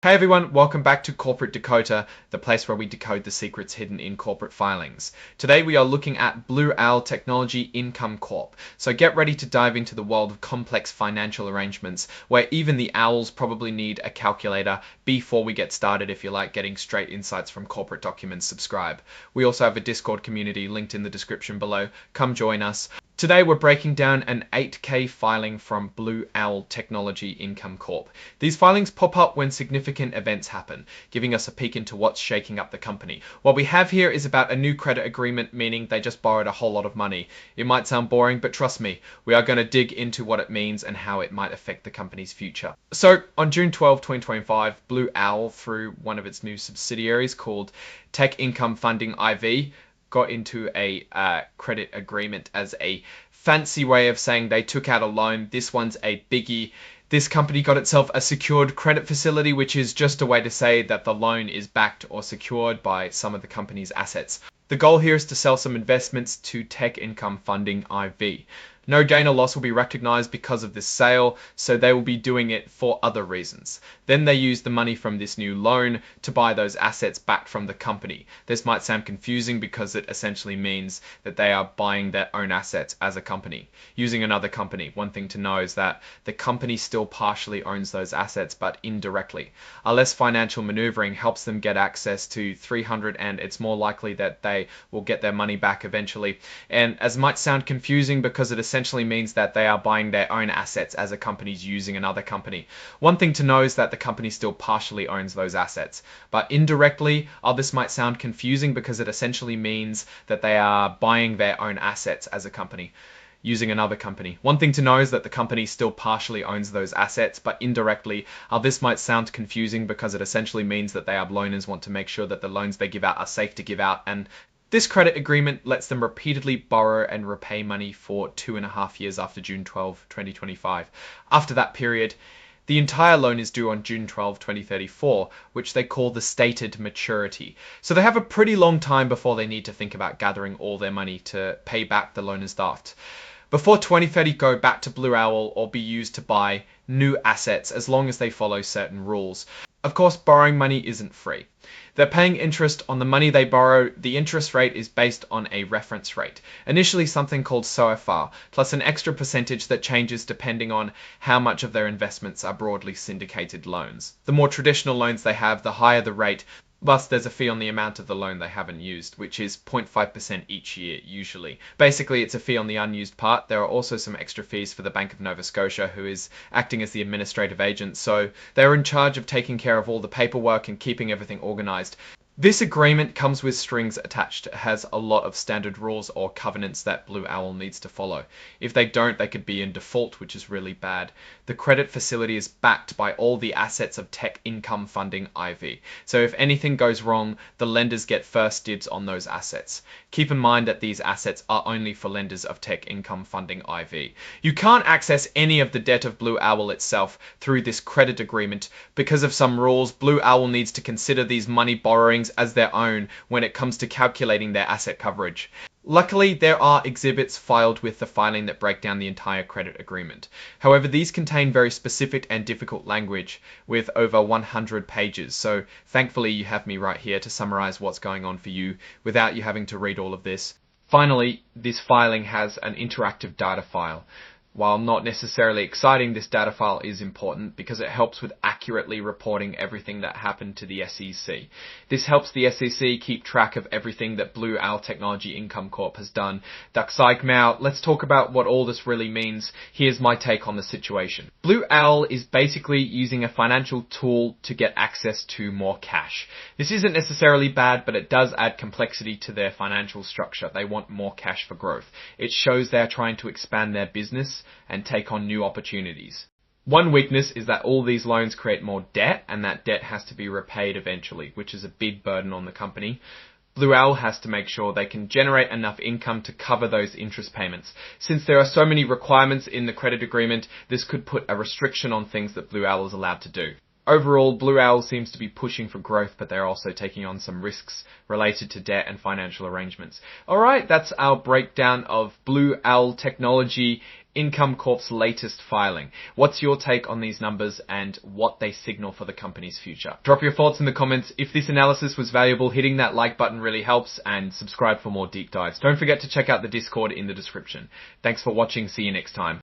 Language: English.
Hey everyone, welcome back to Corporate Decoder, the place where we decode the secrets hidden in corporate filings. Today we are looking at Blue Owl Technology Income Corp. So get ready to dive into the world of complex financial arrangements where even the owls probably need a calculator before we get started. If you like getting straight insights from corporate documents, subscribe. We also have a Discord community linked in the description below. Come join us. Today we're breaking down an 8K filing from Blue Owl Technology Income Corp. These filings pop up when significant events happen, giving us a peek into what's shaking up the company. What we have here is about a new credit agreement, meaning they just borrowed a whole lot of money. It might sound boring, but trust me, we are going to dig into what it means and how it might affect the company's future. So on June 12, 2025, Blue Owl, through one of its new subsidiaries called Tech Income Funding IV, got into a credit agreement as a fancy way of saying they took out a loan. This one's a biggie. This company got itself a secured credit facility, which is just a way to say that the loan is backed or secured by some of the company's assets. The goal here is to sell some investments to Tech Income Funding IV. No gain or loss will be recognized because of this sale, so they will be doing it for other reasons. Then they use the money from this new loan to buy those assets back from the company. This might sound confusing because it essentially means that they are buying their own assets as a company, using another company. One thing to know is that the company still partially owns those assets, but indirectly. A less financial maneuvering helps them get access to 300, and it's more likely that they will get their money back eventually. And as might sound confusing because it essentially means that they are buying their own assets as a company's using another company. One thing to know is that the company still partially owns those assets, but indirectly, this might sound confusing because it essentially means that they are buying their own assets as a company using another company. One thing to know is that the company still partially owns those assets, but indirectly, this might sound confusing because it essentially means that they are loaners want to make sure that the loans they give out are safe to give out, and this credit agreement lets them repeatedly borrow and repay money for 2.5 years after June 12, 2025. After that period, the entire loan is due on June 12, 2034, which they call the stated maturity. So they have a pretty long time before they need to think about gathering all their money to pay back the loaner's draft. Before 2030, go back to Blue Owl or be used to buy new assets as long as they follow certain rules. Of course, borrowing money isn't free. They're paying interest on the money they borrow. The interest rate is based on a reference rate, initially something called SOFR, plus an extra percentage that changes depending on how much of their investments are broadly syndicated loans. The more traditional loans they have, the higher the rate. Plus, there's a fee on the amount of the loan they haven't used, which is 0.5% each year, usually. Basically, it's a fee on the unused part. There are also some extra fees for the Bank of Nova Scotia, who is acting as the administrative agent, so they're in charge of taking care of all the paperwork and keeping everything organized. This agreement comes with strings attached. It has a lot of standard rules or covenants that Blue Owl needs to follow. If they don't, they could be in default, which is really bad. The credit facility is backed by all the assets of Tech Income Funding IV. So if anything goes wrong, the lenders get first dibs on those assets. Keep in mind that these assets are only for lenders of Tech Income Funding IV. You can't access any of the debt of Blue Owl itself through this credit agreement. Because of some rules, Blue Owl needs to consider these money borrowings as their own when it comes to calculating their asset coverage. Luckily, there are exhibits filed with the filing that break down the entire credit agreement. However, these contain very specific and difficult language with over 100 pages, so thankfully you have me right here to summarize what's going on for you without you having to read all of this. Finally, this filing has an interactive data file. While not necessarily exciting, this data file is important because it helps with accurately reporting everything that happened to the SEC. This helps the SEC keep track of everything that Blue Owl Technology Income Corp has done. Now, let's talk about what all this really means. Here's my take on the situation. Blue Owl is basically using a financial tool to get access to more cash. This isn't necessarily bad, but it does add complexity to their financial structure. They want more cash for growth. It shows they're trying to expand their business and take on new opportunities. One weakness is that all these loans create more debt, and that debt has to be repaid eventually, which is a big burden on the company. Blue Owl has to make sure they can generate enough income to cover those interest payments. Since there are so many requirements in the credit agreement, this could put a restriction on things that Blue Owl is allowed to do. Overall, Blue Owl seems to be pushing for growth, but they're also taking on some risks related to debt and financial arrangements. Alright, that's our breakdown of Blue Owl Technology Income Corp's latest filing. What's your take on these numbers and what they signal for the company's future? Drop your thoughts in the comments. If this analysis was valuable, hitting that like button really helps, and subscribe for more deep dives. Don't forget to check out the Discord in the description. Thanks for watching. See you next time.